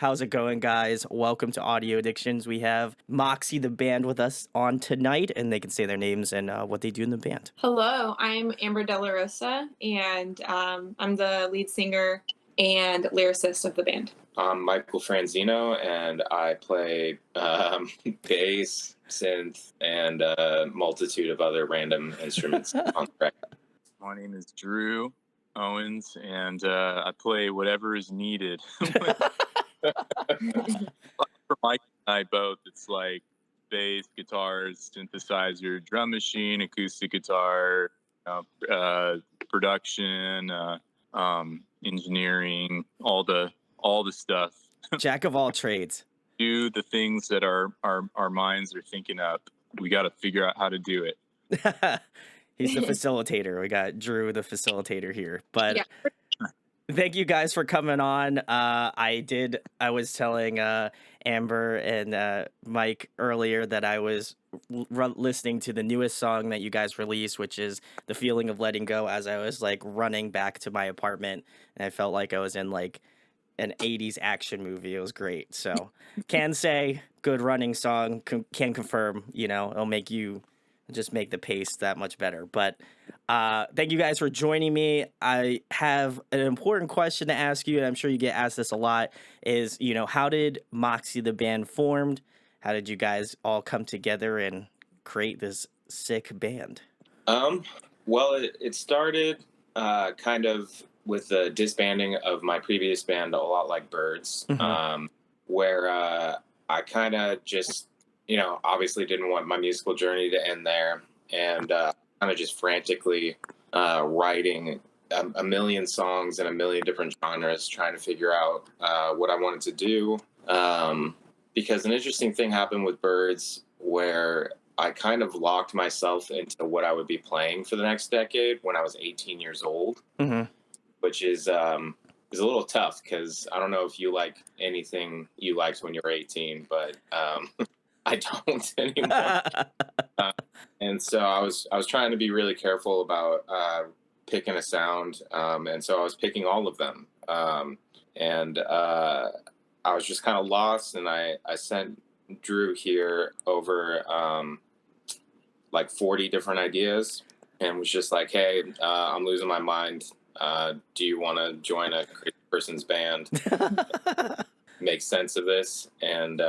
How's it going, guys? Welcome to Audio Addictions. We have Moxie the Band with us on tonight, and they can say their names and what they do in the band. Hello, I'm Amber De La Rosa, and I'm the lead singer and lyricist of the band. I'm Michael Franzino, and I play bass, synth, and a multitude of other random instruments on the record. My name is Drew Owens, and I play whatever is needed. For Mike and I both, it's like bass, guitars, synthesizer, drum machine, acoustic guitar, production, engineering, all the stuff. Jack of all trades. Do the things that our minds are thinking up. We got to figure out how to do it. He's the facilitator. We got Drew, the facilitator here. But thank you guys for coming on. I was telling Amber and Mike earlier that I was listening to the newest song that you guys released, which is The Feeling of Letting Go, as I was like running back to my apartment, and I felt like I was in like an 80s action movie. It was great. So can say good running song, can confirm, it'll make you just make the pace that much better. But thank you guys for joining me. I have an important question to ask you, and I'm sure you get asked this a lot, is, how did Moxie the Band formed? How did you guys all come together and create this sick band? Well, it started kind of with the disbanding of my previous band, A Lot Like Birds, where I kind of just, obviously didn't want my musical journey to end there, and kind of just frantically writing a million songs in a million different genres, trying to figure out what I wanted to do. Because an interesting thing happened with Birds where I kind of locked myself into what I would be playing for the next decade when I was 18 years old, which is a little tough because I don't know if you like anything you liked when you were 18, but I don't anymore. And so I was trying to be really careful about picking a sound, and so I was picking all of them. And I was just kind of lost, and I sent Drew here over like 40 different ideas, and was just like, hey, I'm losing my mind. Do you want to join a crazy person's band? Make sense of this? And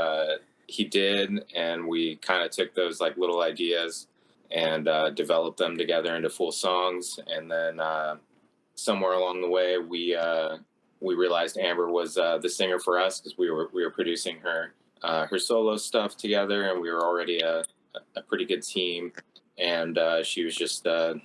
he did, and we kind of took those like little ideas and developed them together into full songs. And then somewhere along the way, we realized Amber was the singer for us because we were producing her solo stuff together, and we were already a pretty good team. And she was just a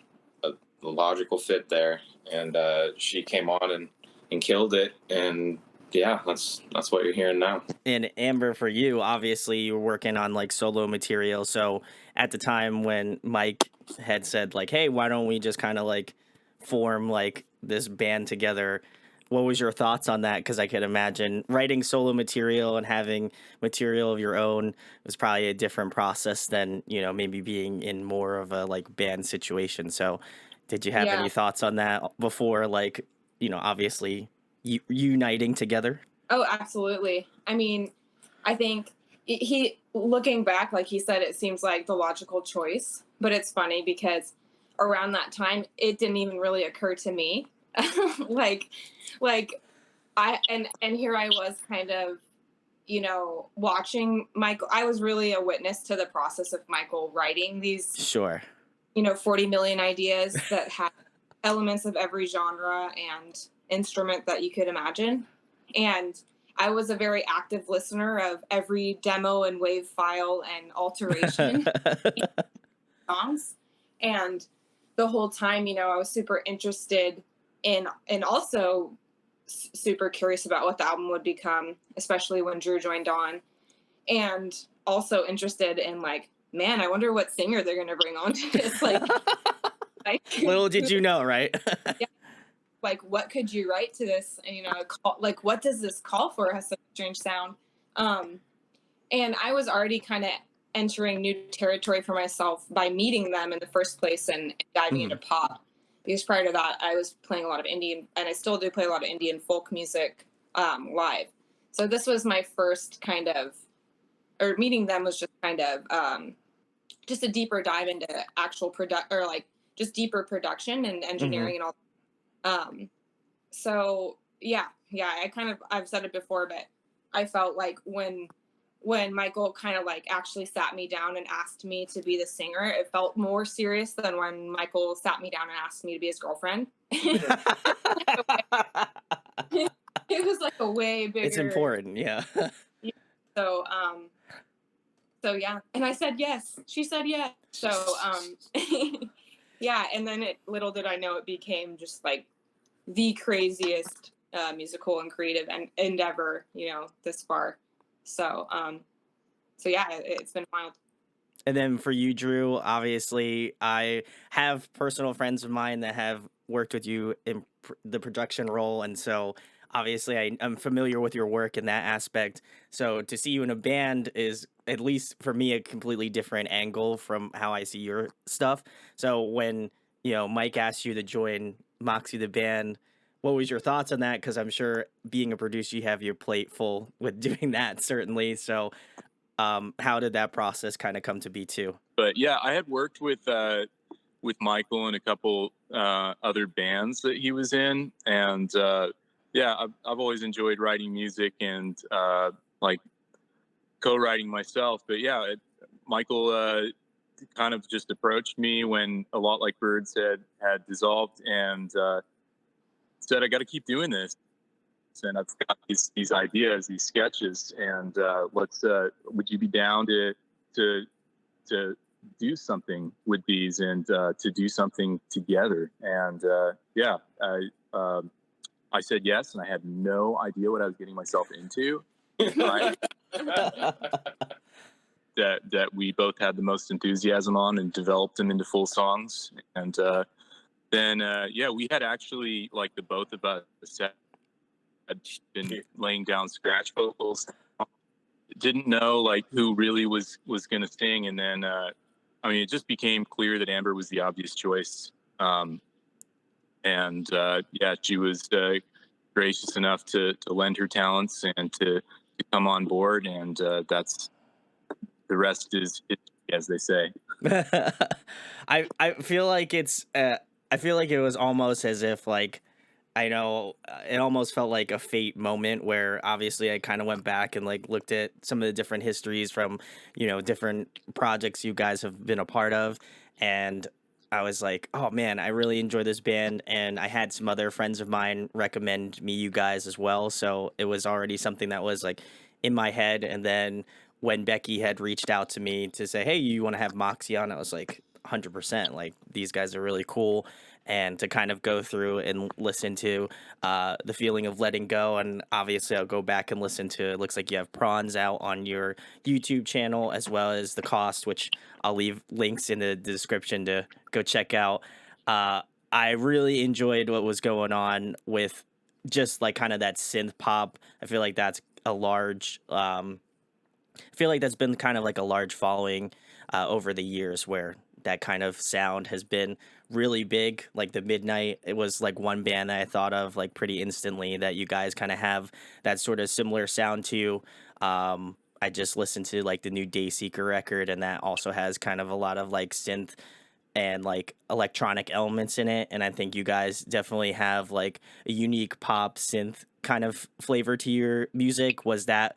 logical fit there, and she came on and killed it. And yeah, that's what you're hearing now. And Amber, for you, obviously you were working on like solo material. So at the time when Mike had said like, hey, why don't we just kind of like form like this band together, what was your thoughts on that? Because I could imagine writing solo material and having material of your own was probably a different process than, maybe being in more of a like band situation. So did you have any thoughts on that before, like, obviously uniting together? Oh, absolutely. I mean, I think he, looking back, like he said, it seems like the logical choice, but it's funny because around that time, it didn't even really occur to me. like I, and here I was kind of, watching Michael. I was really a witness to the process of Michael writing these, 40 million ideas that had elements of every genre and instrument that you could imagine. And I was a very active listener of every demo and wave file and alteration songs. And the whole time, I was super interested in, and also super curious about what the album would become, especially when Drew joined on, and also interested in like, man, I wonder what singer they're going to bring on to this. Like little did you know, right? Yeah. Like, what could you write to this? And, like, what does this call for? It has such a strange sound. And I was already kind of entering new territory for myself by meeting them in the first place and diving into pop. Because prior to that, I was playing a lot of Indian, and I still do play a lot of Indian folk music live. So this was my first kind of, or meeting them was just kind of just a deeper dive into actual product, or like just deeper production and engineering and all. So yeah, I've said it before, but I felt like when Michael kind of like actually sat me down and asked me to be the singer, it felt more serious than when Michael sat me down and asked me to be his girlfriend. It was like a way bigger. It's important, yeah. So so yeah, and I said yes. She said yes. So yeah, and then little did I know it became just like the craziest musical and creative endeavor, this far. So so yeah, it's been wild. And then for you, Drew, obviously, I have personal friends of mine that have worked with you in the production role, and so obviously I'm familiar with your work in that aspect. So to see you in a band is, at least for me, a completely different angle from how I see your stuff. So when Mike asked you to join Moxie the Band, what was your thoughts on that? Because I'm sure being a producer, you have your plate full with doing that, certainly. So how did that process kind of come to be too? But yeah, I had worked with Michael and a couple other bands that he was in, and yeah, I've always enjoyed writing music and like co-writing myself. But yeah, Michael kind of just approached me when A Lot Like Birds had dissolved, and said, I got to keep doing this. And I've got these ideas, these sketches, and would you be down to do something with these and to do something together? And yeah, I said yes, and I had no idea what I was getting myself into. Right? that we both had the most enthusiasm on and developed them into full songs. And then yeah, we had actually, like, the both of us had been laying down scratch vocals, didn't know like who really was going to sing. And then I mean, it just became clear that Amber was the obvious choice. And yeah, she was gracious enough to lend her talents and to come on board, and that's the rest is history, as they say. I feel like I feel like it was almost as if, like, I know it almost felt like a fate moment where obviously I kind of went back and like looked at some of the different histories from, different projects you guys have been a part of. And I was like, oh man, I really enjoy this band. And I had some other friends of mine recommend me you guys as well. So it was already something that was like in my head. And then when Becky had reached out to me to say, hey, you want to have Moxie on? I was like, 100%. Like, these guys are really cool. And to kind of go through and listen to The Feeling of Letting Go. And obviously I'll go back and listen to, it looks like you have Prawns out on your YouTube channel, as well as The Cost, which I'll leave links in the description to go check out. I really enjoyed what was going on with just like kind of that synth pop. I feel like that's a large, I feel like that's been kind of like a large following over the years, where that kind of sound has been really big. Like the Midnight, it was like one band that I thought of like pretty instantly that you guys kind of have that sort of similar sound to. I just listened to like the new Dayseeker record, and that also has kind of a lot of like synth and like electronic elements in it. And I think you guys definitely have like a unique pop synth kind of flavor to your music. Was that,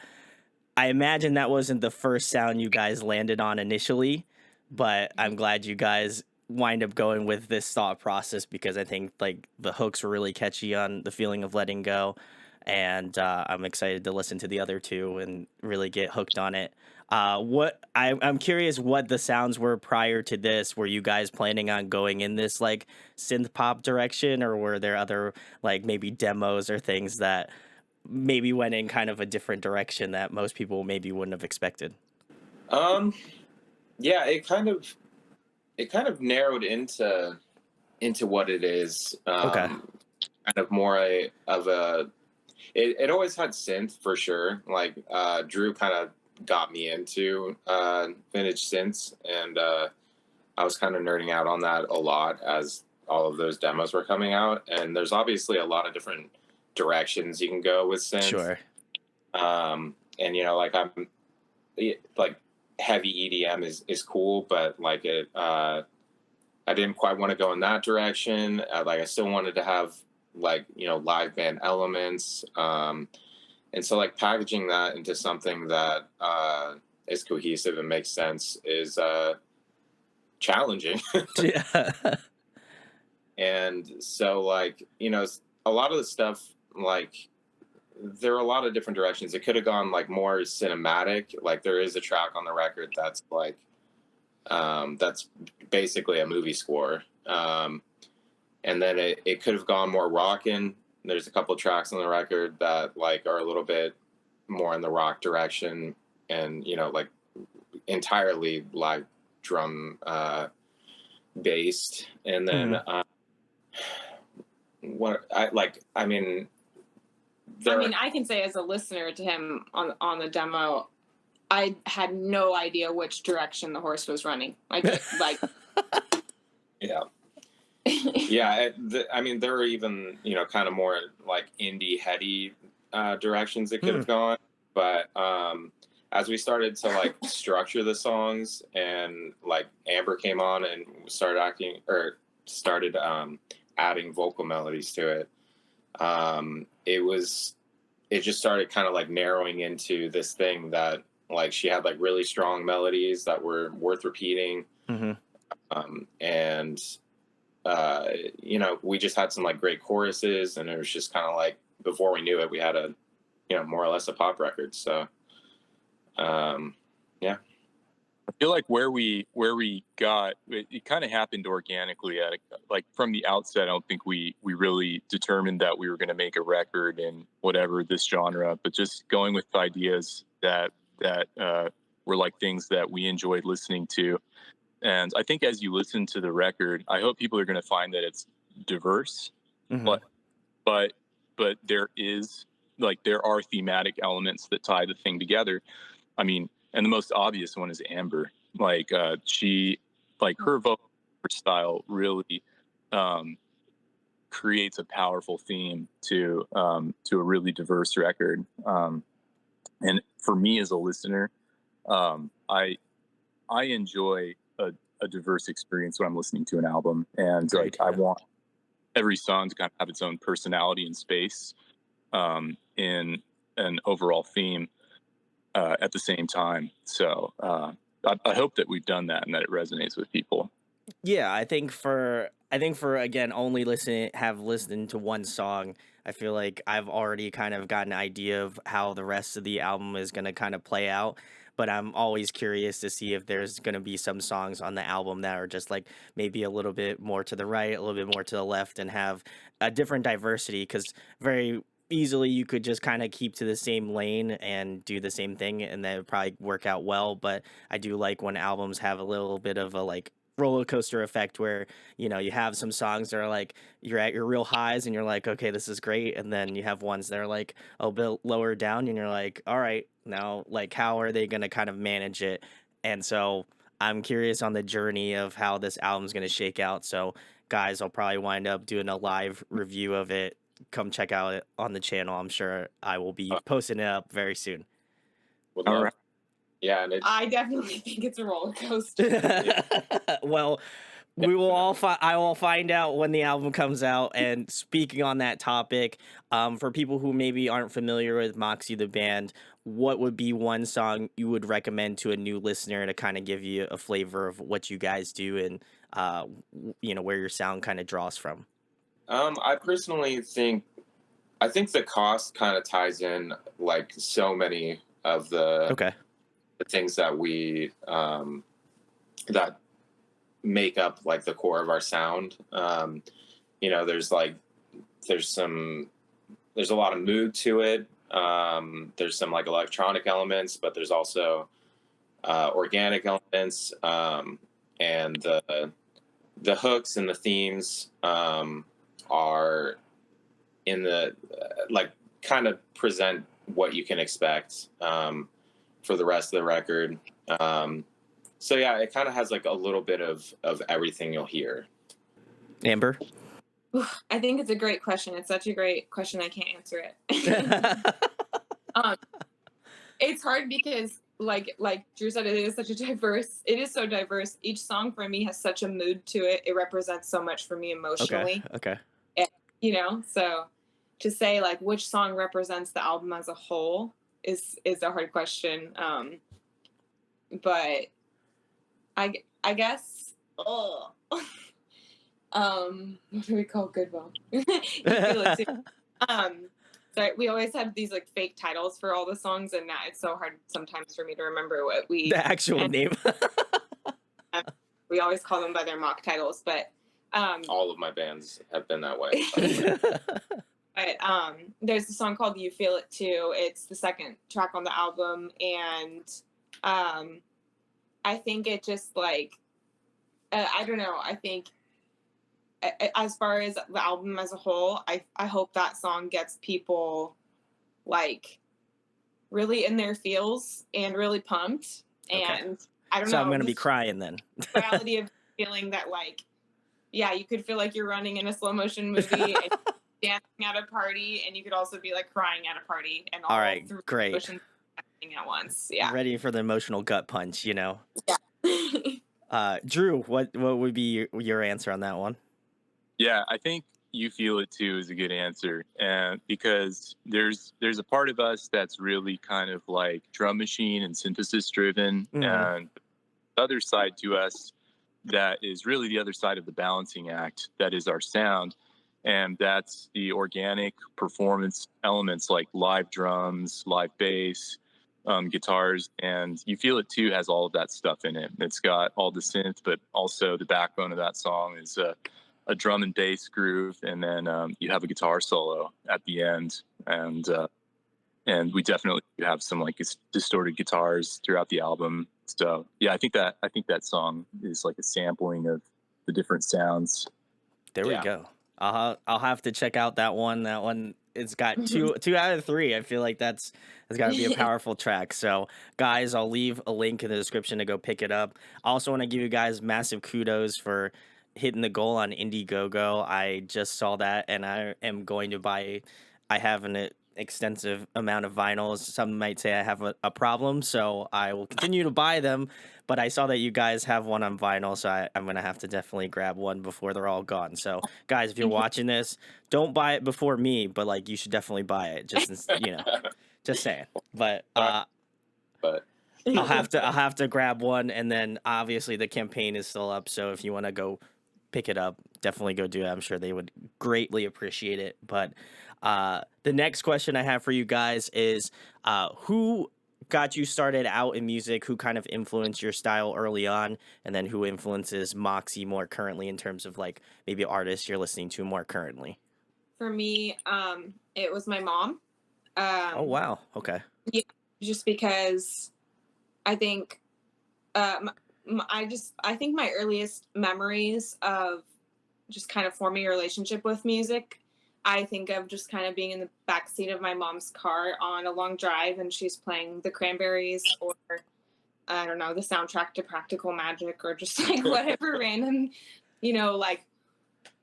I imagine that wasn't the first sound you guys landed on initially, but I'm glad you guys wind up going with this thought process, because I think like the hooks were really catchy on The Feeling of Letting Go, and I'm excited to listen to the other two and really get hooked on it. I'm curious what the sounds were prior to this. Were you guys planning on going in this like synth pop direction, or were there other like maybe demos or things that maybe went in kind of a different direction that most people maybe wouldn't have expected? Yeah, it kind of narrowed into what it is. Okay. Kind of more of a. It always had synth for sure. Like Drew kind of got me into vintage synths, and I was kind of nerding out on that a lot as all of those demos were coming out. And there's obviously a lot of different directions you can go with synth. Sure. And like like heavy EDM is cool, but like I didn't quite want to go in that direction. Like I still wanted to have like live band elements, and so like packaging that into something that is cohesive and makes sense is challenging. Yeah. And so like a lot of the stuff, like there are a lot of different directions. It could have gone like more cinematic. Like there is a track on the record that's like that's basically a movie score. And then it could have gone more rockin'. There's a couple tracks on the record that like are a little bit more in the rock direction, and like entirely live drum based. And then what I mean, I can say as a listener to him on the demo, I had no idea which direction the horse was running. Like yeah. Yeah, I mean, there are even kind of more like indie heady directions it could have gone, but as we started to like structure the songs, and like Amber came on and started adding vocal melodies to it, it just started kind of like narrowing into this thing that like she had like really strong melodies that were worth repeating, and we just had some like great choruses, and it was just kind of like before we knew it, we had a more or less a pop record. So yeah, I feel like where we got it kind of happened organically. Like from the outset, I don't think we really determined that we were going to make a record in whatever this genre, but just going with ideas that were like things that we enjoyed listening to. And I think as you listen to the record, I hope people are going to find that it's diverse, but there are thematic elements that tie the thing together. I mean, and the most obvious one is Amber. Like she, like her vocal style really creates a powerful theme to a really diverse record. And for me as a listener, I enjoy a diverse experience when I'm listening to an album, and like I want every song to kind of have its own personality and space in an overall theme at the same time. So I hope that we've done that and that it resonates with people. Yeah, I think for again only listened to one song, I feel like I've already kind of got an idea of how the rest of the album is going to kind of play out. But I'm always curious to see if there's going to be some songs on the album that are just like maybe a little bit more to the right, a little bit more to the left, and have a different diversity. Because very easily you could just kind of keep to the same lane and do the same thing, and that would probably work out well. But I do like when albums have a little bit of a like roller coaster effect where you have some songs that are like you're at your real highs and you're like, okay, this is great, and then you have ones that are like a bit lower down and you're like, all right, now like how are they going to kind of manage it? And so I'm curious on the journey of how this album's going to shake out. So guys, I'll probably wind up doing a live review of it. Come check out it on the channel. I'm sure I will be posting it up very soon. All right. Yeah, and I definitely think it's a roller coaster. Well, we will all I will find out when the album comes out. And speaking on that topic, for people who maybe aren't familiar with Moxie the Band, what would be one song you would recommend to a new listener to kind of give you a flavor of what you guys do and where your sound kind of draws from? I personally think the cost kind of ties in like so many of the things that we that make up like the core of our sound. There's a lot of mood to it. There's some like electronic elements, but there's also organic elements, and the hooks and the themes are in the like kind of present what you can expect for the rest of the record. So yeah, it kind of has like a little bit of everything you'll hear. Amber? I think it's a great question. It's such a great question. I can't answer it. Um, it's hard because like Drew said, it is so diverse. Each song for me has such a mood to it. It represents so much for me emotionally. Okay. And, so to say like which song represents the album as a whole is a hard question. But I guess what do we call good one? You feel it too. So we always have these like fake titles for all the songs, and now it's so hard sometimes for me to remember what the actual name. We always call them by their mock titles, but all of my bands have been that way. But there's a song called "You Feel It Too." It's the second track on the album, and I think it just like I don't know. I think as far as the album as a whole, I hope that song gets people like really in their feels and really pumped. Okay. And I don't know. So I'm gonna be crying then. Reality of feeling that like, yeah, you could feel like you're running in a slow motion movie and dancing at a party, and you could also be like crying at a party, and all right, great. Emotions happening at once. Yeah. Ready for the emotional gut punch, Yeah. Drew, what would be your answer on that one? Yeah, I think "You Feel It Too" is a good answer, and because there's a part of us that's really kind of like drum machine and synthesis driven, and the other side to us that is really the other side of the balancing act, that is our sound, and that's the organic performance elements like live drums, live bass, guitars, and "You Feel It Too" has all of that stuff in it. It's got all the synth, but also the backbone of that song is a drum and bass groove, and then you have a guitar solo at the end, and we definitely have some like distorted guitars throughout the album. So yeah, I think that song is like a sampling of the different sounds. There we go. I'll have to check out that one. That one, it's got two out of 3. I feel like that's got to be a powerful track. So guys, I'll leave a link in the description to go pick it up. I also want to give you guys massive kudos for hitting the goal on Indiegogo. I just saw that, and I am going to buy. I have an extensive amount of vinyls. Some might say I have a problem, so I will continue to buy them. But I saw that you guys have one on vinyl, so I'm going to have to definitely grab one before they're all gone. So, guys, if you're watching this, don't buy it before me, but like you should definitely buy it. Just just saying. But I'll have to grab one, and then obviously the campaign is still up. So if you want to go pick it up, definitely go do it. I'm sure they would greatly appreciate it. But the next question I have for you guys is who got you started out in music, who kind of influenced your style early on, and then who influences Moxie more currently in terms of like maybe artists you're listening to more currently? For me, it was my mom. Oh, wow. Okay. Yeah, just because I think I think my earliest memories of just kind of forming a relationship with music, I think of just kind of being in the backseat of my mom's car on a long drive, and she's playing the Cranberries, or I don't know, the soundtrack to Practical Magic, or just like whatever random, like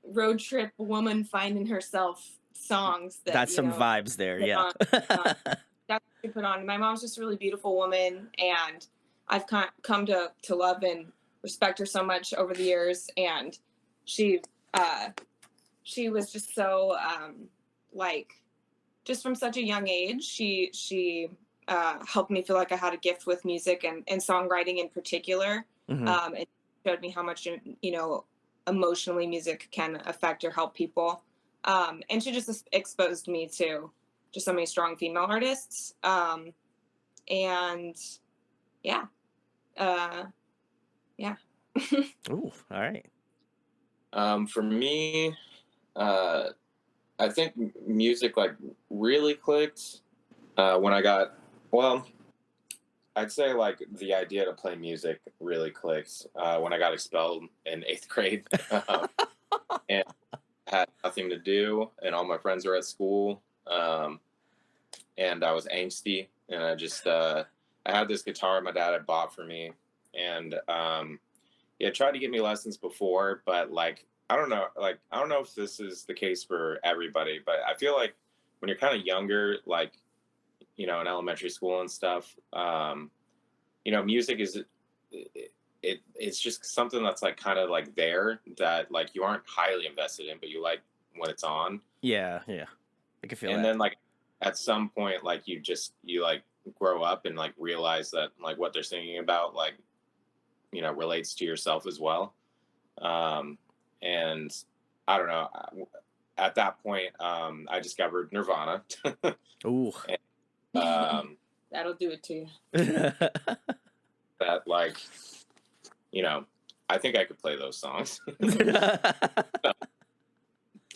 road trip woman finding herself songs. That's some vibes there, yeah. That's what she put on. My mom's just a really beautiful woman, and I've come to love and respect her so much over the years. And she was just so just from such a young age, she helped me feel like I had a gift with music and songwriting in particular. And showed me how much emotionally music can affect or help people. And she just exposed me to just so many strong female artists. And yeah. Yeah. Ooh, all right. For me, I think music like really clicked when I got, I'd say like the idea to play music really clicked when I got expelled in 8th grade and had nothing to do, and all my friends were at school, and I was angsty, and I just I had this guitar my dad had bought for me, and he had tried to give me lessons before, but like I don't know if this is the case for everybody, but I feel like when you're kind of younger, like you know, in elementary school and stuff. You know, music is it's just something that's like kind of like there that like you aren't highly invested in, but you like when it's on. Yeah, yeah, I can feel And that. then like at some point, like you like grow up and like realize that like what they're singing about, like, you know, relates to yourself as well. And I don't know. At that point, I discovered Nirvana. Ooh. And, that'll do it to you. that like, you know, I think I could play those songs.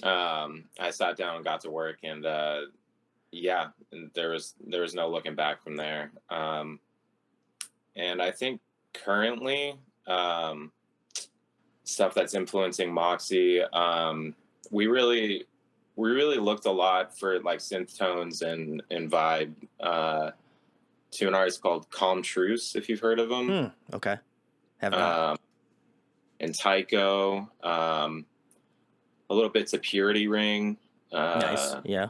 I sat down and got to work, and yeah, and there was no looking back from there. And I think currently, stuff that's influencing Moxie, we really looked a lot for like synth tones and vibe to an artist called Calm Truce, if you've heard of them. Okay, have not. And Tycho, a little bit to Purity Ring. Nice, yeah.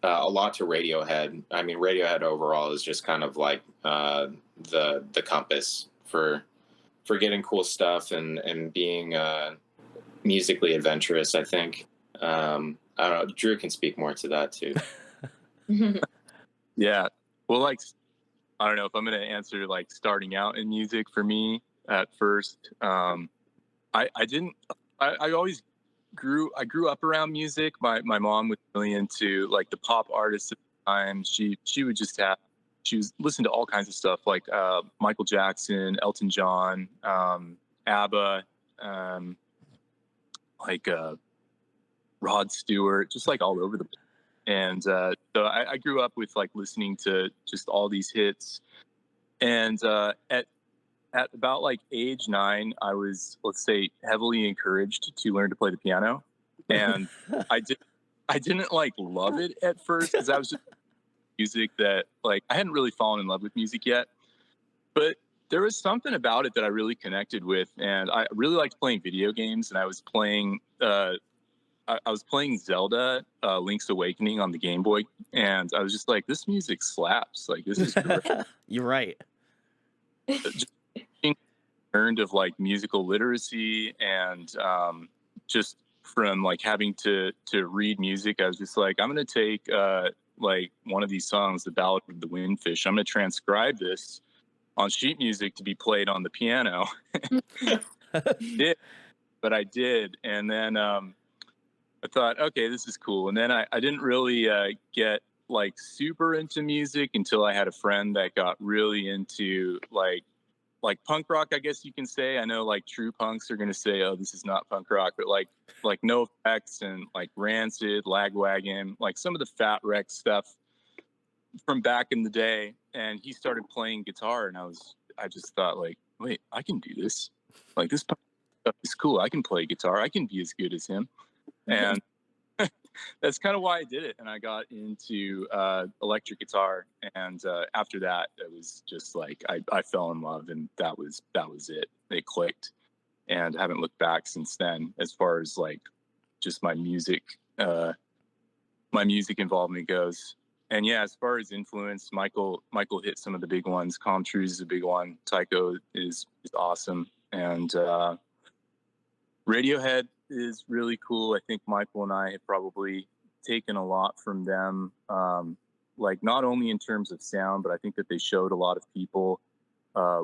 A lot to Radiohead. I mean, Radiohead overall is just kind of like the compass for getting cool stuff and being musically adventurous, I think. I don't know. Drew can speak more to that too. Yeah. Well, like, I don't know if I'm going to answer like starting out in music for me at first. I always grew up around music. My mom was really into like the pop artists at the time. She would just listen to all kinds of stuff like Michael Jackson, Elton John, ABBA, like Rod Stewart, just like all over the place. And so I grew up with like listening to just all these hits. And at about like age 9, I was, let's say, heavily encouraged to learn to play the piano. And I didn't like love it at first because I was just music that like I hadn't really fallen in love with music yet. But there was something about it that I really connected with, and I really liked playing video games. And I was playing Zelda, Link's Awakening on the Game Boy, and I was just like, this music slaps. Like, this is great. You're right. Just learned of like musical literacy, and just from like having to read music, I was just like, I'm going to take like one of these songs, The Ballad of the Windfish. I'm going to transcribe this on sheet music to be played on the piano. But I did. And then I thought, okay, this is cool. And then I didn't really get like super into music until I had a friend that got really into like punk rock, I guess you can say. I know like true punks are going to say, oh, this is not punk rock, but like NoFX and like Rancid, Lagwagon, like some of the Fat Wreck stuff from back in the day. And he started playing guitar, and I just thought like, wait, I can do this. Like, this stuff is cool. I can play guitar. I can be as good as him. And that's kind of why I did it. And I got into electric guitar. And after that, it was just like, I fell in love, and that was it. It clicked, and I haven't looked back since then, as far as like just my music involvement goes. And yeah, as far as influence, Michael hit some of the big ones. Calm Truce is a big one. Tycho is awesome. And Radiohead is really cool. I think Michael and I have probably taken a lot from them, like not only in terms of sound, but I think that they showed a lot of people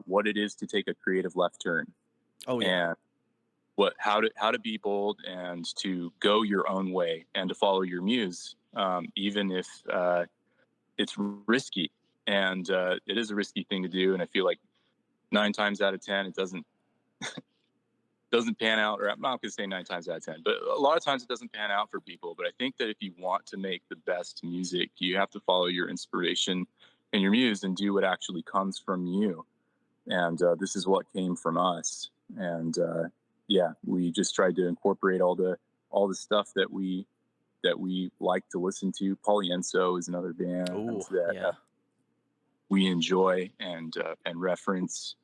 what it is to take a creative left turn. Oh yeah. And how to be bold and to go your own way and to follow your muse, even if it's risky. And it is a risky thing to do. And I feel like 9 times out of 10, it doesn't pan out. Or I'm not going to say 9 times out of 10, but a lot of times it doesn't pan out for people. But I think that if you want to make the best music, you have to follow your inspiration and your muse and do what actually comes from you. And this is what came from us. And yeah, we just tried to incorporate all the stuff that we like to listen to. Polyenso is another band that we enjoy and reference.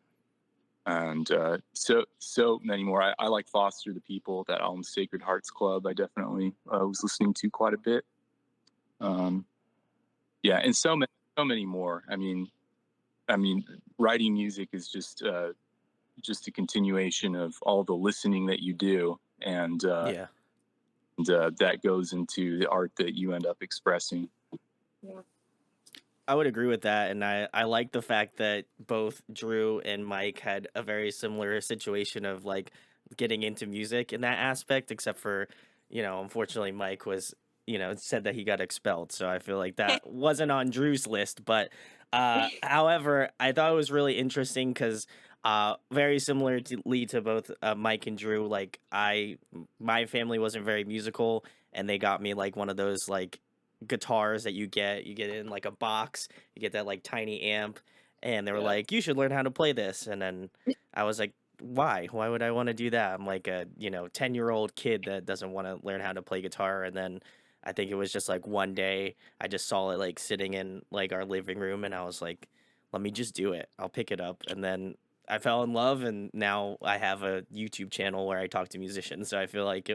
And so many more. I like Foster the People, that album Sacred Hearts Club. I definitely was listening to quite a bit. Yeah, and so so many more. I mean, writing music is just a continuation of all the listening that you do, and that goes into the art that you end up expressing. Yeah. I would agree with that, and I like the fact that both Drew and Mike had a very similar situation of like getting into music in that aspect, except for, unfortunately Mike was, said that he got expelled, so I feel like that wasn't on Drew's list. But however, I thought it was really interesting because very similarly to both Mike and Drew, like my family wasn't very musical, and they got me like one of those like guitars that you get in like a box. You get that like tiny amp, and they were like, you should learn how to play this. And then I was like, why would I want to do that? I'm like a 10-year-old kid that doesn't want to learn how to play guitar. And then I think it was just like one day I just saw it like sitting in like our living room, and I was like, let me just do it, I'll pick it up. And then I fell in love, and now I have a YouTube channel where I talk to musicians. So I feel like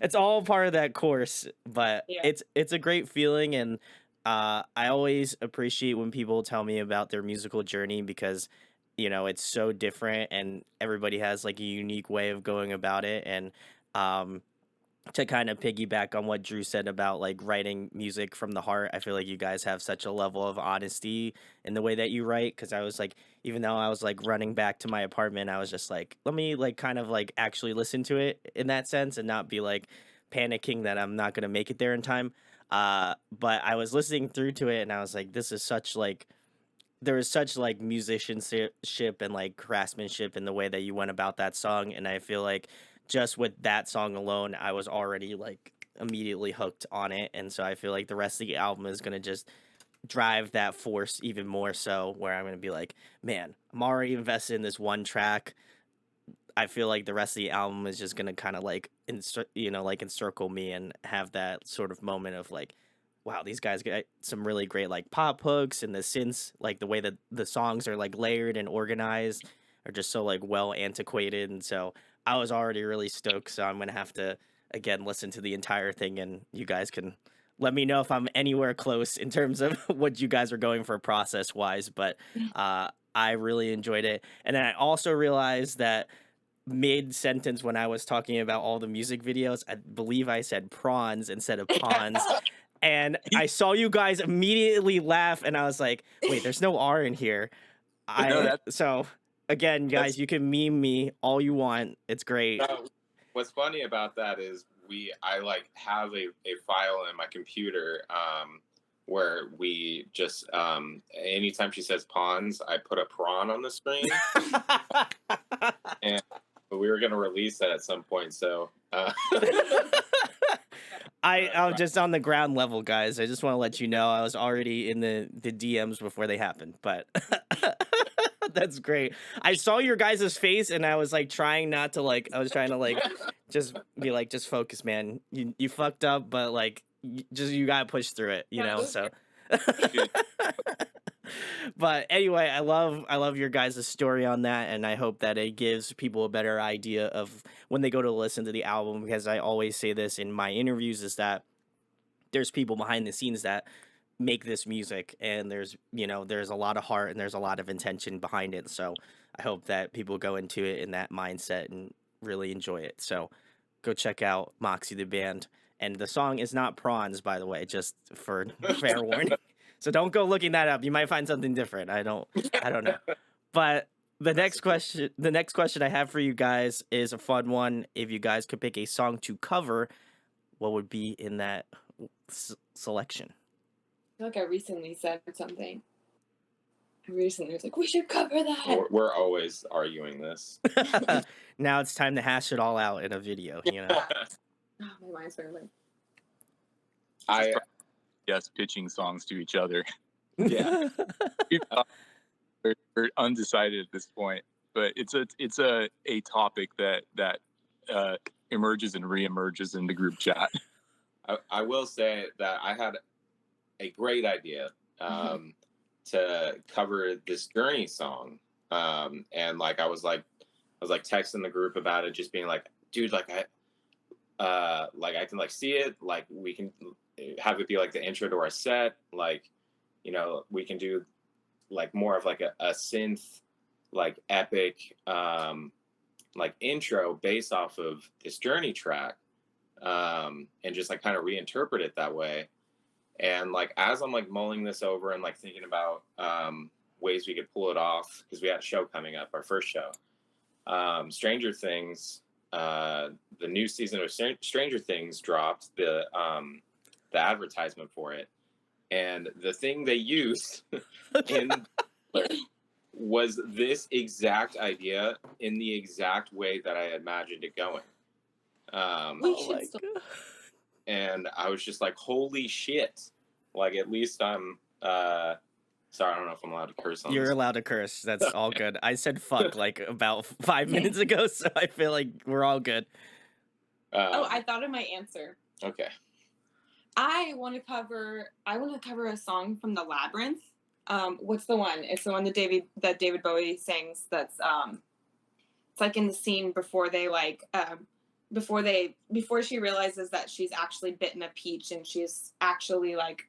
it's all part of that course, but it's a great feeling. And I always appreciate when people tell me about their musical journey, because it's so different and everybody has like a unique way of going about it. And to kind of piggyback on what Drew said about like writing music from the heart, I feel like you guys have such a level of honesty in the way that you write. Because I was like, even though I was like running back to my apartment, I was just like, let me like kind of like actually listen to it in that sense and not be like panicking that I'm not gonna make it there in time. But I was listening through to it, and I was like, this is such like, there was such like musicianship and like craftsmanship in the way that you went about that song. And I feel like just with that song alone, I was already like immediately hooked on it. And so I feel like the rest of the album is going to just drive that force even more so, where I'm going to be like, man, I'm already invested in this one track. I feel like the rest of the album is just going to kind of like, encircle me and have that sort of moment of like, wow, these guys got some really great like pop hooks, and the synths, like the way that the songs are like layered and organized, are just so like well antiquated. And so I was already really stoked. So I'm gonna have to again listen to the entire thing, and you guys can let me know if I'm anywhere close in terms of what you guys are going for process wise. But I really enjoyed it, and then I also realized that mid sentence when I was talking about all the music videos, I believe I said prawns instead of pawns. And I saw you guys immediately laugh, and I was like, wait, there's no R in here. So again, guys, you can meme me all you want. It's great. What's funny about that is I like have a file in my computer where we just anytime she says pawns, I put a prawn on the screen. And we were gonna release that at some point, so I'm just on the ground level, guys. I just want to let you know I was already in the DMs before they happened, but that's great. I saw your guys' face, and I was like trying not to like, I was trying to like just be like, just focus, man. You fucked up, but like you gotta push through it, so. But anyway, I love your guys' story on that, and I hope that it gives people a better idea of when they go to listen to the album, because I always say this in my interviews, is that there's people behind the scenes that make this music, and there's a lot of heart and there's a lot of intention behind it. So I hope that people go into it in that mindset and really enjoy it. So go check out Moxie the Band. And the song is not prawns, by the way, just for fair warning. So don't go looking that up. You might find something different. I don't know. But the next question I have for you guys is a fun one. If you guys could pick a song to cover, what would be in that selection? I feel like I recently said something. I recently was like, we should cover that. We're always arguing this. Now it's time to hash it all out in a video, Oh, my mind's rambling. Yes, pitching songs to each other. Yeah. We're undecided at this point, but it's a topic that emerges and reemerges in the group chat. I will say that I had a great idea to cover this Journey song, and like I was texting the group about it, just being like, dude, like I can like see it, like we can have it be like the intro to our set, like you know, we can do like more of like a synth, like epic, like intro based off of this Journey track, and just like kind of reinterpret it that way. And like as I'm like mulling this over and like thinking about ways we could pull it off, because we had a show coming up, our first show, Stranger Things, the new season of Stranger Things dropped the advertisement for it, and the thing they used in was this exact idea in the exact way that I imagined it going. And I was just like, holy shit. Like, at least I'm, sorry, I don't know if I'm allowed to curse on You're this. allowed to curse. That's all good. I said fuck like about 5 minutes ago, so I feel like we're all good. I thought of my answer. Okay. I want to cover a song from the Labyrinth. What's the one? It's the one that David Bowie sings. That's it's like in the scene before they like before she realizes that she's actually bitten a peach, and she's actually like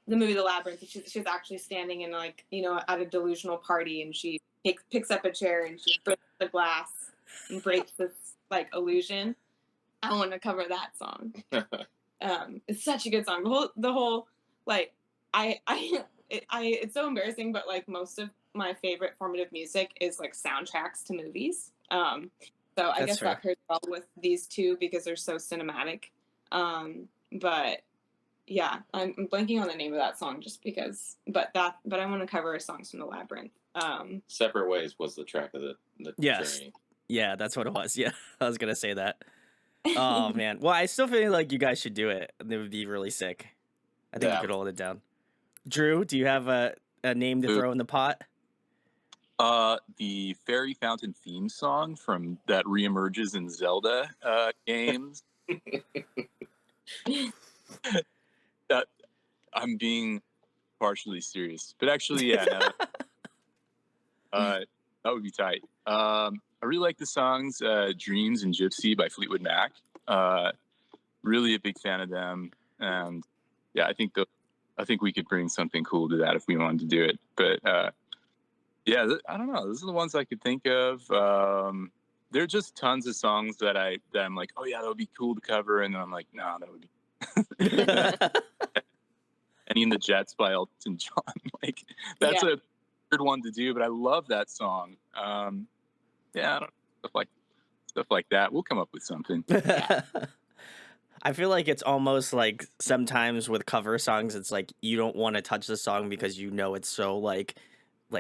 the movie The Labyrinth. She's actually standing in like, you know, at a delusional party, and she picks up a chair and she breaks the glass and breaks this like illusion. I want to cover that song. It's such a good song. The whole like it's so embarrassing, but like most of my favorite formative music is like soundtracks to movies. So I guess that pairs well with these two because they're so cinematic. But yeah, I'm blanking on the name of that song just because. But I want to cover songs from the Labyrinth. Separate Ways was the track of the Journey. Yeah, that's what it was. Yeah, I was gonna say that. Oh man. Well, I still feel like you guys should do it. It would be really sick. I think you could hold it down. Drew, do you have a name to throw in the pot? The Fairy Fountain theme song from that reemerges in Zelda games. That I'm being partially serious, but actually, yeah, that would be tight. I really like the songs "Dreams" and "Gypsy" by Fleetwood Mac. Really a big fan of them, and yeah, I think we could bring something cool to that if we wanted to do it. But yeah, I don't know. Those are the ones I could think of. There are just tons of songs that I'm like, oh yeah, that would be cool to cover, and then I'm like, no, that would be. Any in the Jets by Elton John, like that's a weird one to do, but I love that song. Yeah, I don't know, stuff like that. We'll come up with something. I feel like it's almost like sometimes with cover songs, it's like you don't want to touch the song because you know it's so like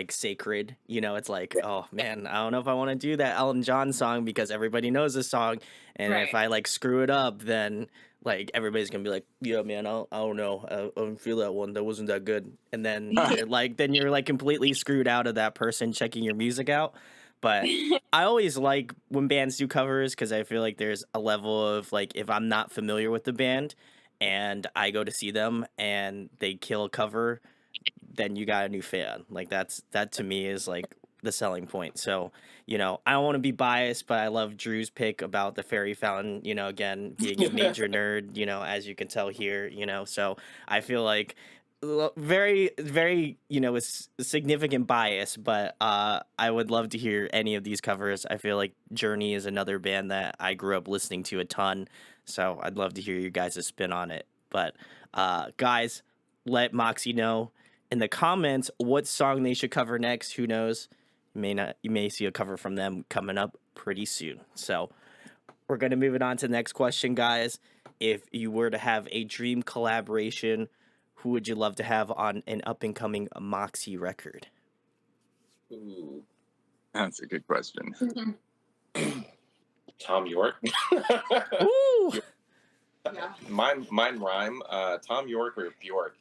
sacred. You know, it's like, oh man, I don't know if I want to do that Elton John song because everybody knows this song, and if I like screw it up, then like everybody's gonna be like, yeah, man, I don't know, I don't feel that one. That wasn't that good. And then you're like completely screwed out of that person checking your music out. But I always like when bands do covers because I feel like there's a level of like if I'm not familiar with the band and I go to see them and they kill a cover, then you got a new fan. Like that to me is like the selling point. So, you know, I don't want to be biased, but I love Drew's pick about the Fairy Fountain, you know, again, being a major nerd, you know, as you can tell here, you know, so I feel like very, very, you know, it's significant bias, but I would love to hear any of these covers. I feel like Journey is another band that I grew up listening to a ton, so I'd love to hear you guys' spin on it. But guys, let Moxie know in the comments what song they should cover next. Who knows? You may see a cover from them coming up pretty soon. So we're gonna move it on to the next question, guys. If you were to have a dream collaboration, who would you love to have on an up-and-coming Moxie record? Ooh, that's a good question. Tom York. Ooh. Yeah. Mine rhyme. Tom York or Bjork.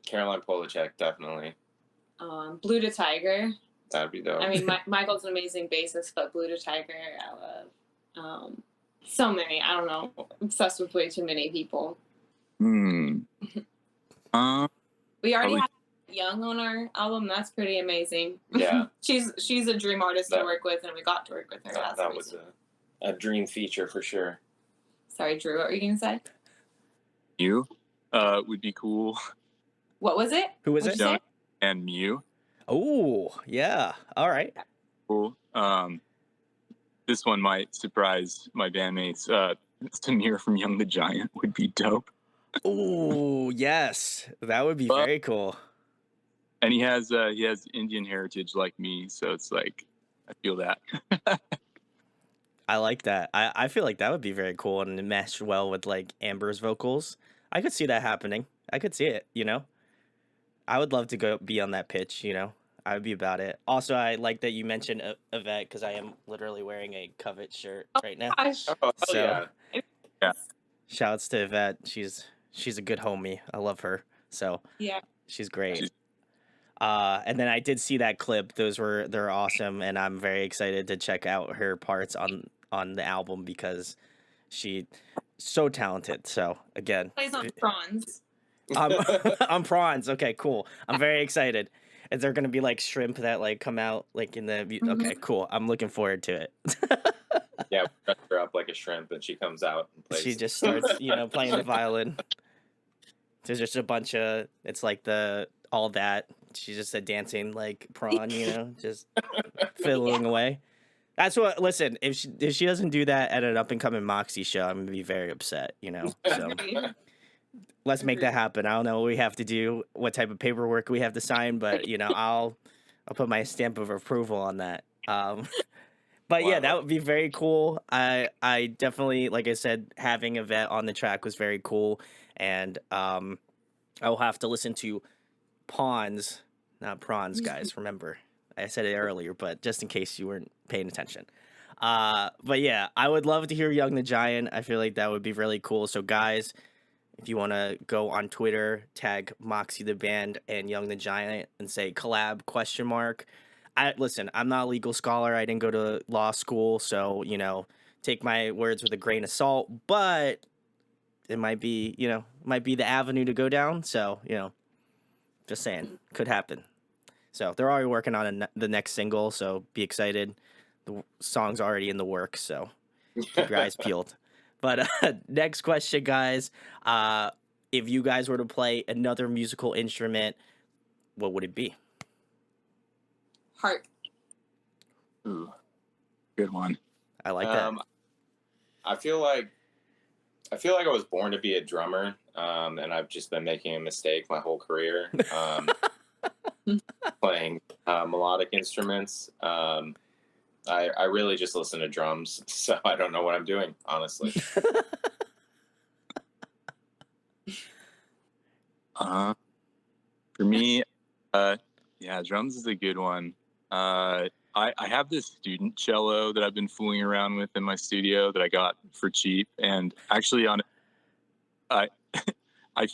Caroline Polachek, definitely. Blue to Tiger. That'd be dope. I mean, Michael's an amazing bassist, but Blue to Tiger, I love. So many. I don't know. Obsessed with way too many people. We already have Young on our album. That's pretty amazing. Yeah. she's a dream artist to work with, and we got to work with her. That was a dream feature for sure. Sorry, Drew. What were you gonna say? You? would be cool. What was it? Who was it? Young and Mew. Oh, yeah. All right. Cool. This one might surprise my bandmates. Samir from Young the Giant would be dope. Oh, yes. That would be very cool. And he has Indian heritage like me, so it's like I feel that. I like that. I feel like that would be very cool and mesh well with like Amber's vocals. I could see that happening. I could see it, you know. I would love to go be on that pitch, you know. I would be about it. Also, I like that you mentioned Yvette because I am literally wearing a Covet shirt right now. Gosh. Oh, hell Yeah. Shouts to Yvette. She's a good homie. I love her. So Yeah. she's great. And then I did see that clip. They're awesome, and I'm very excited to check out her parts on the album because she's so talented. So again, Plays on prawns. on prawns. Okay, cool. I'm very excited. Is there gonna be like shrimp that like come out like in the? Okay, cool. I'm looking forward to it. Yeah, we dress her up like a shrimp, and she comes out and plays. She just starts, playing the violin. There's just a bunch of. It's like all that. She's just a dancing like prawn, just fiddling away. That's what. Listen, if she doesn't do that at an up and coming Moxie show, I'm gonna be very upset. So let's make that happen. I don't know what we have to do, what type of paperwork we have to sign, but I'll put my stamp of approval on that. But yeah, that would be very cool. I definitely, like I said, having Yvette on the track was very cool, and I will have to listen to Pawns, not Prawns, guys. Remember, I said it earlier, but just in case you weren't paying attention. But yeah, I would love to hear Young the Giant. I feel like that would be really cool. So guys, if you want to go on Twitter, tag Moxie the Band and Young the Giant and say collab ? Listen, I'm not a legal scholar. I didn't go to law school, so take my words with a grain of salt. But it might be, the avenue to go down. So just saying, could happen. So they're already working on the next single, so be excited. The song's already in the works, so keep your eyes peeled. But next question, guys. If you guys were to play another musical instrument, what would it be? Harp. Ooh, good one. I like that. I feel like I was born to be a drummer, and I've just been making a mistake my whole career, playing melodic instruments. I really just listen to drums, so I don't know what I'm doing, honestly. For me, yeah, drums is a good one. I have this student cello that I've been fooling around with in my studio that I got for cheap, and actually I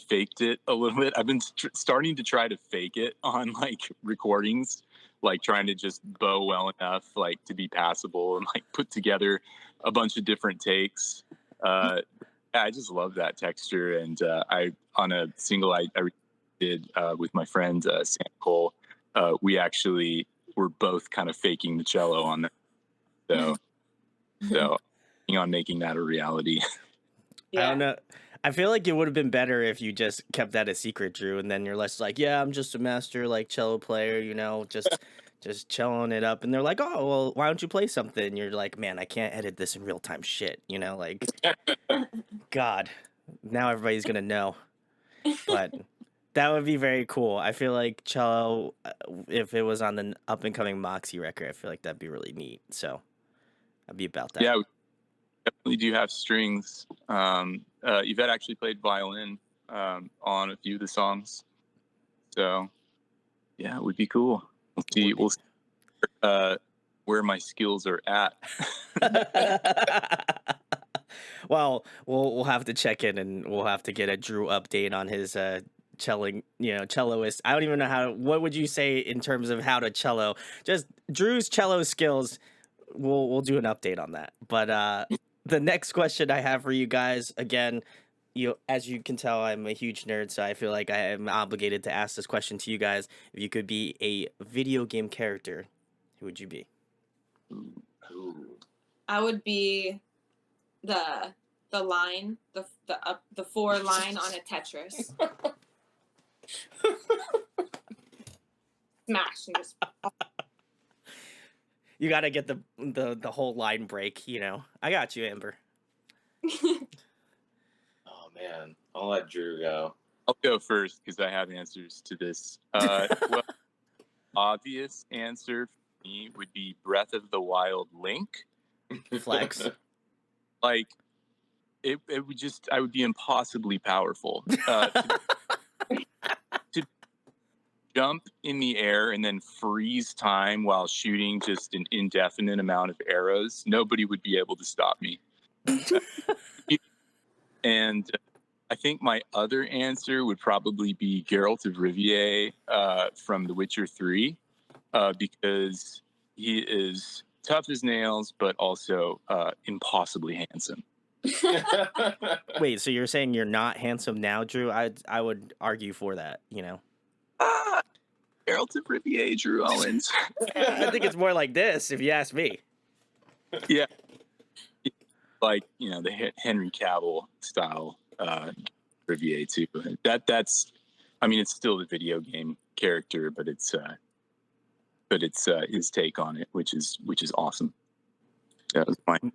faked it a little bit. I've been starting to try to fake it on like recordings, like trying to just bow well enough like to be passable and like put together a bunch of different takes. I just love that texture, and I on a single I did with my friend Sam Cole, we actually were both kind of faking the cello on that. So working on making that a reality. Yeah. I don't know. I feel like it would have been better if you just kept that a secret, Drew, and then you're less like, yeah, I'm just a master like cello player, just celloing it up, and they're like, oh, well, why don't you play something? And you're like, man, I can't edit this in real time shit, like, God, now everybody's gonna know. But that would be very cool. I feel like cello, if it was on the up and coming Moxie record, I feel like that'd be really neat. So I'd be about that. Yeah, we definitely do have strings. Yvette actually played violin on a few of the songs. So yeah, it would be cool. We'll see where my skills are at. Well, we'll have to check in, and we'll have to get a Drew update on his celloing, celloist. I don't even know what would you say in terms of how to cello? Just Drew's cello skills. We'll do an update on that. But the next question I have for you guys, again, as you can tell, I'm a huge nerd, so I feel like I am obligated to ask this question to you guys. If you could be a video game character, who would you be? I would be the the line, the 4 line on a Tetris. Smash and just. You got to get the whole line break, you know. I got you, Amber. Oh man, I'll let Drew go. I'll go first because I have answers to this. Well, obvious answer for me would be Breath of the Wild Link. Flex. Like, it would just, I would be impossibly powerful. To jump in the air and then freeze time while shooting just an indefinite amount of arrows, nobody would be able to stop me. And I think my other answer would probably be Geralt of Rivia from The Witcher 3, because he is tough as nails, but also impossibly handsome. Wait, so you're saying you're not handsome now, Drew? I would argue for that, you know. Geralt of Rivia, Drew Owens. I think it's more like this, if you ask me. Yeah. Like, you know, the Henry Cavill style Rivia too. That's I mean, it's still the video game character, but it's his take on it, which is awesome. That was mine.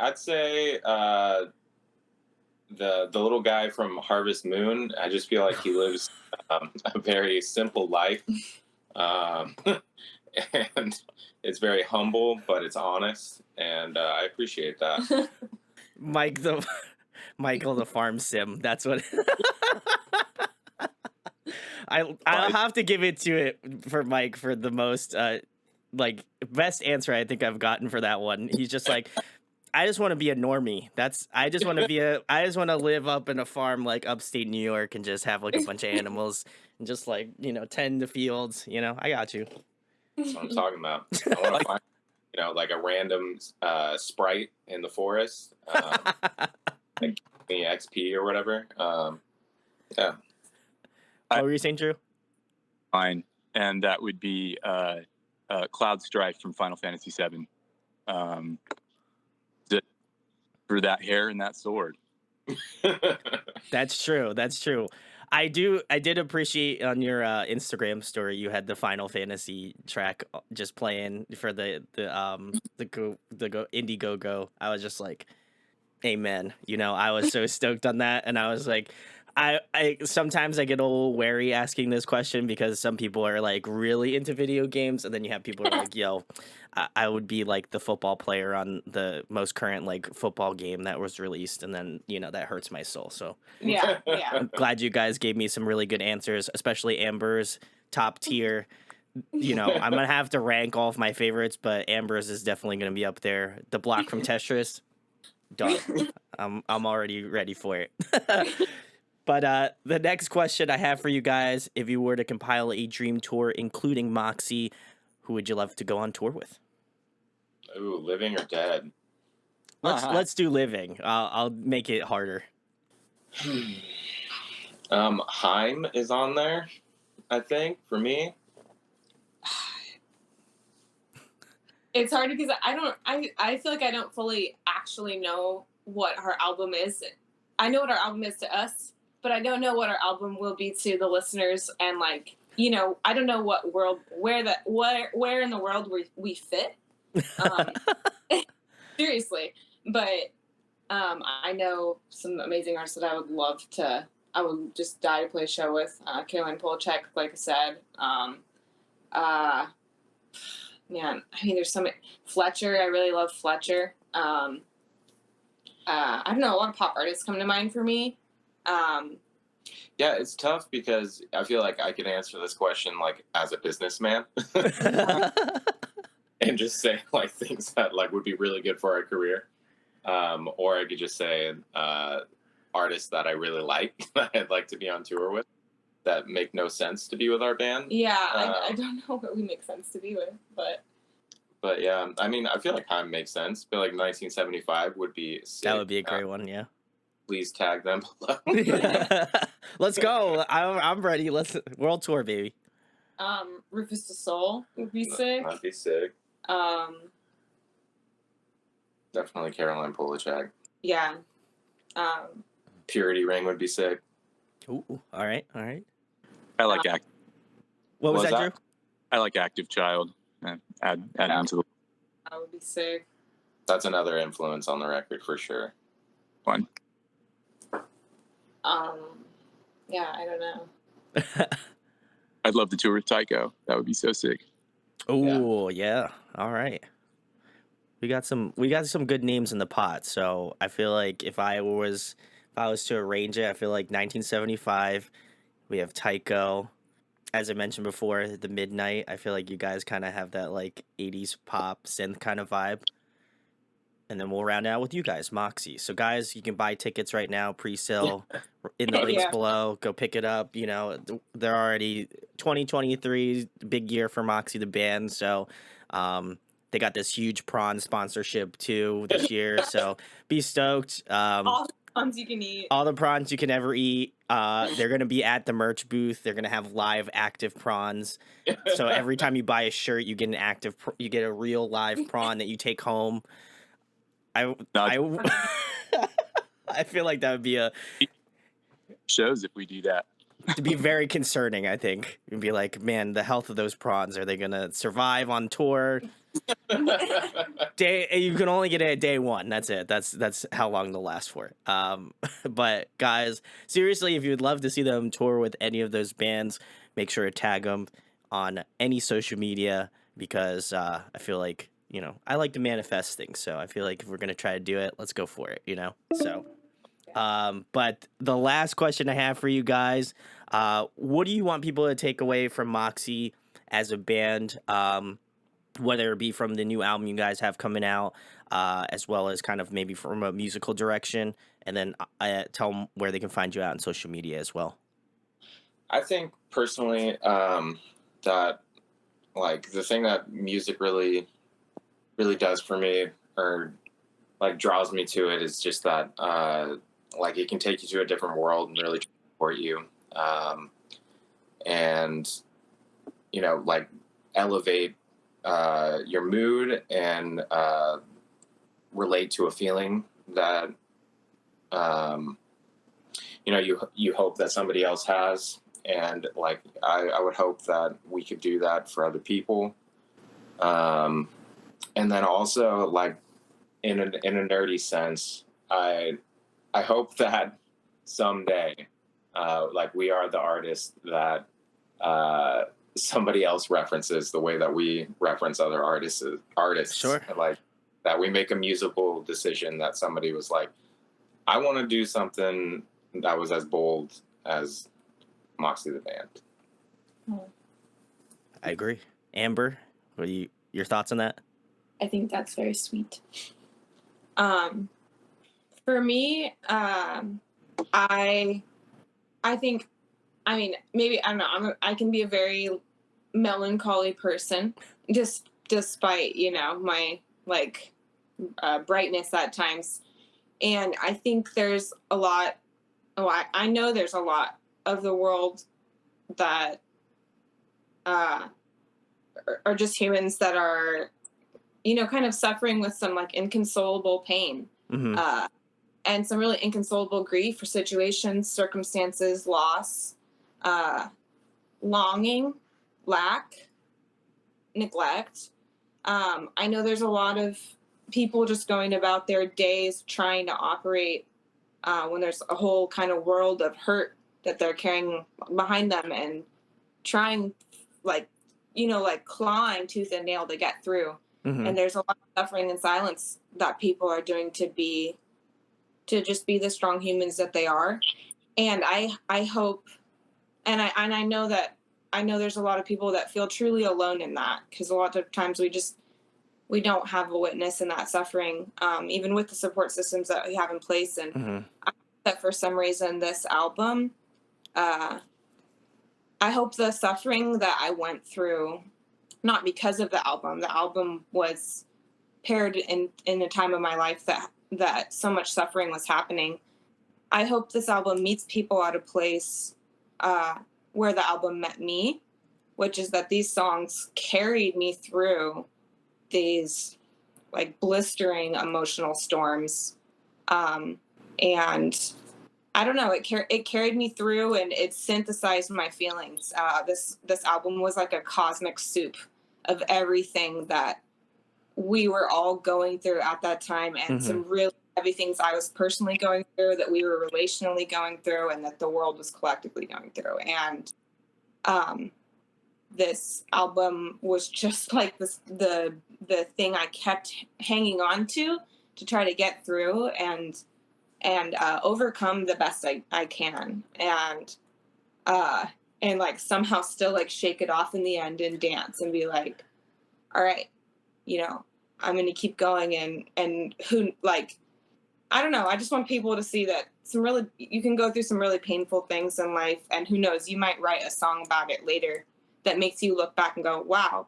I'd say the little guy from Harvest Moon. I just feel like he lives a very simple life, and it's very humble, but it's honest, and I appreciate that. Michael the farm sim. That's what. I'll have to give it to it for Mike for the most like best answer I think I've gotten for that one. He's just like, I just want to be a normie. I just want to live up in a farm like upstate New York and just have like a bunch of animals and just like, you know, tend the fields. You know, I got you. That's what I'm talking about. I want to find, you know, like a random sprite in the forest, like the XP or whatever. Yeah. What were you saying, Drew? Fine, and that would be Cloud Strife from Final Fantasy VII. For that hair and that sword. That's true. That's true. I did appreciate on your Instagram story you had the Final Fantasy track just playing for the Indiegogo. I was just like, amen. You know, I was so stoked on that, and I was like, I sometimes I get a little wary asking this question because some people are like really into video games, and then you have people who are like, yo, I would be like the football player on the most current like football game that was released, and then, you know, that hurts my soul. So yeah. I'm glad you guys gave me some really good answers, especially Amber's top tier. You know, I'm gonna have to rank all of my favorites, but Amber's is definitely gonna be up there. The block from Tetris, done. I'm already ready for it. But the next question I have for you guys, if you were to compile a dream tour including Moxie, who would you love to go on tour with? Ooh, living or dead? Let's do living. I'll make it harder. Heim is on there, I think, for me. It's hard because I feel like I don't fully actually know what her album is. I know what our album is to us, but I don't know what our album will be to the listeners, and like, you know, I don't know what world where in the world we fit. Seriously, but I know some amazing artists that I would just die to play a show with. Caroline Polachek, like I said. Man, I mean, there's some Fletcher. I really love Fletcher. I don't know. A lot of pop artists come to mind for me. Yeah, it's tough because I feel like I can answer this question like as a businessman and just say like things that like would be really good for our career, or I could just say artists that I really like that I'd like to be on tour with that make no sense to be with our band. Yeah, I don't know what we make sense to be with, but yeah, I mean, I feel like Heim makes sense. I feel like 1975 would be sick. That would be a great one, yeah. Please tag them below. Let's go. I'm ready. Let's world tour, baby. Rufus the Soul would be sick. That'd be sick. Definitely Caroline Polachek. Yeah. Purity Ring would be sick. Ooh, all right. I like What was that, Drew? I like Active Child. Add into the. That would be sick. That's another influence on the record for sure. Fun. Yeah, I don't know. I'd love to tour with Tycho. That would be so sick. Oh yeah. All right. We got some good names in the pot. So I feel like if I was to arrange it, I feel like 1975. We have Tycho. As I mentioned before, the Midnight. I feel like you guys kind of have that like 80s pop synth kind of vibe. And then we'll round out with you guys, Moxie. So guys, you can buy tickets right now, pre-sale in the links below. Go pick it up. You know, they're already 2023 big year for Moxie the Band. So they got this huge prawn sponsorship too this year. So be stoked. All the prawns you can eat. All the prawns you can ever eat. They're going to be at the merch booth. They're going to have live active prawns. So every time you buy a shirt, you get you get a real live prawn that you take home. I feel like that would be shows if we do that. To be very concerning, I think. You'd be like, man, the health of those prawns, are they gonna survive on tour? You can only get it at day one. That's it. That's how long they'll last for. But guys, seriously, if you would love to see them tour with any of those bands, make sure to tag them on any social media, because I feel like, you know, I like to manifest things. So I feel like if we're going to try to do it, let's go for it, you know? So, but the last question I have for you guys, what do you want people to take away from Moxie as a band? Whether it be from the new album you guys have coming out, as well as kind of maybe from a musical direction, and then tell them where they can find you out on social media as well. I think personally, that like the thing that music really does for me, or like draws me to it, is just that like it can take you to a different world and really support you, and you know, like elevate your mood and relate to a feeling that you know, you hope that somebody else has. And like I would hope that we could do that for other people. And then also, like, in a nerdy sense, I hope that someday, like, we are the artist that somebody else references the way that we reference other artists. Sure. Like, that we make a musical decision that somebody was like, I want to do something that was as bold as Moxie the Band. I agree. Amber, what are your thoughts on that? I think that's very sweet. For me, I think, I mean, maybe, I don't know, I can be a very melancholy person, just despite, you know, my like brightness at times. And I think there's a lot, I know there's a lot of the world that are just humans that are, you know, kind of suffering with some like inconsolable pain, and some really inconsolable grief for situations, circumstances, loss, longing, lack, neglect. I know there's a lot of people just going about their days trying to operate when there's a whole kind of world of hurt that they're carrying behind them, and trying, like, you know, like clawing tooth and nail to get through. And there's a lot of suffering and silence that people are doing to just be the strong humans that they are. And I hope, and I know there's a lot of people that feel truly alone in that, because a lot of times we don't have a witness in that suffering, even with the support systems that we have in place. And I hope that for some reason this album, I hope the suffering that I went through, not because of the album was paired in a time of my life that so much suffering was happening. I hope this album meets people at a place where the album met me, which is that these songs carried me through these like blistering emotional storms. And I don't know, it carried me through, and it synthesized my feelings. This album was like a cosmic soup of everything that we were all going through at that time, and some really heavy things I was personally going through, that we were relationally going through, and that the world was collectively going through. And this album was just like the thing I kept hanging on to try to get through and overcome the best I can, and like somehow still like shake it off in the end and dance and be like, all right, you know, I'm going to keep going. And who, like, I don't know. I just want people to see that you can go through some really painful things in life, and who knows, you might write a song about it later that makes you look back and go, wow,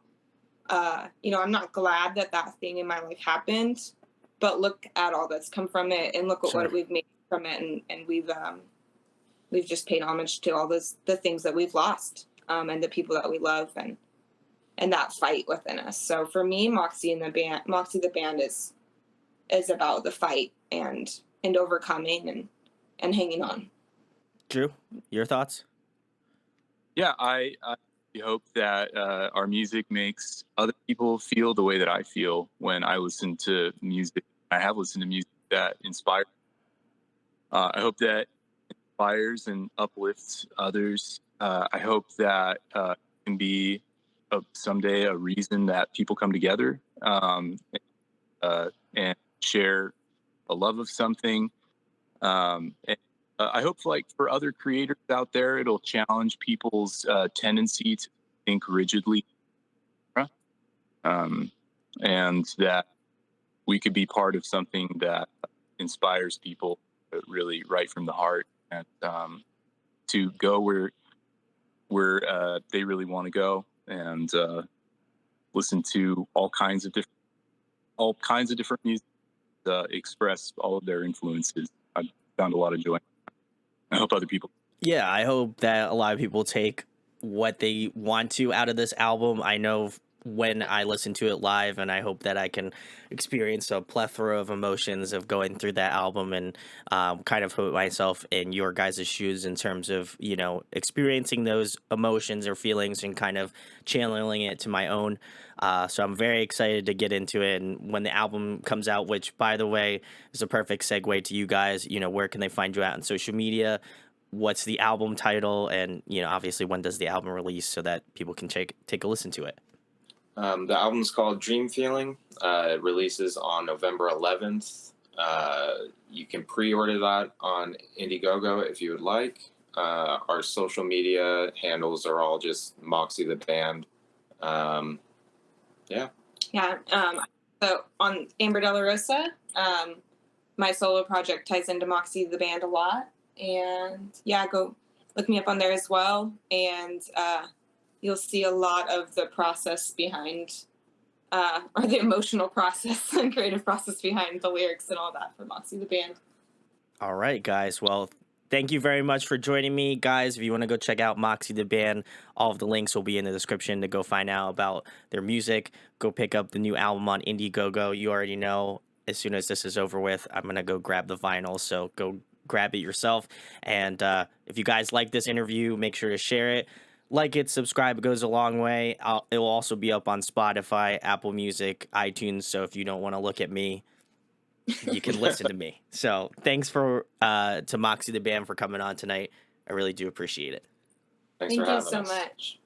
you know, I'm not glad that thing in my life happened, but look at all that's come from it, and look at what we've made from it. And we've just paid homage to all the things that we've lost, and the people that we love, and that fight within us. So for me, Moxie the Band is about the fight and overcoming and hanging on. Drew, your thoughts? Yeah, I hope that our music makes other people feel the way that I feel when I listen to music. I have listened to music that inspires. I hope that inspires and uplifts others. I hope that can be someday a reason that people come together and share a love of something. And I hope, like, for other creators out there, it'll challenge people's tendency to think rigidly, and that we could be part of something that inspires people really right from the heart, and to go where they really want to go, and listen to all kinds of different music, express all of their influences. I've found a lot of joy. I hope other people. Yeah, I hope that a lot of people take what they want to out of this album. I know when I listen to it live, and I hope that I can experience a plethora of emotions of going through that album, and kind of put myself in your guys' shoes in terms of, you know, experiencing those emotions or feelings and kind of channeling it to my own. So I'm very excited to get into it. And when the album comes out, which, by the way, is a perfect segue to you guys, you know, where can they find you at on social media? What's the album title? And, you know, obviously, when does the album release so that people can take a listen to it? The album's called Dream Feeling. It releases on November 11th. You can pre-order that on Indiegogo if you would like. Our social media handles are all just Moxie the Band. Yeah. So on Amber De La Rosa, my solo project ties into Moxie the Band a lot. And yeah, go look me up on there as well. And you'll see a lot of the process behind, or the emotional process and creative process behind the lyrics and all that for Moxie the Band. All right, guys. Well, thank you very much for joining me, guys. If you want to go check out Moxie the Band, all of the links will be in the description to go find out about their music. Go pick up the new album on Indiegogo. You already know, as soon as this is over with, I'm going to go grab the vinyl. So go grab it yourself. And if you guys like this interview, make sure to share it. Like it, subscribe. It goes a long way. It will also be up on Spotify, Apple Music, iTunes. So if you don't want to look at me, you can listen to me. So thanks to Moxie the Band for coming on tonight. I really do appreciate it. Thank you so much.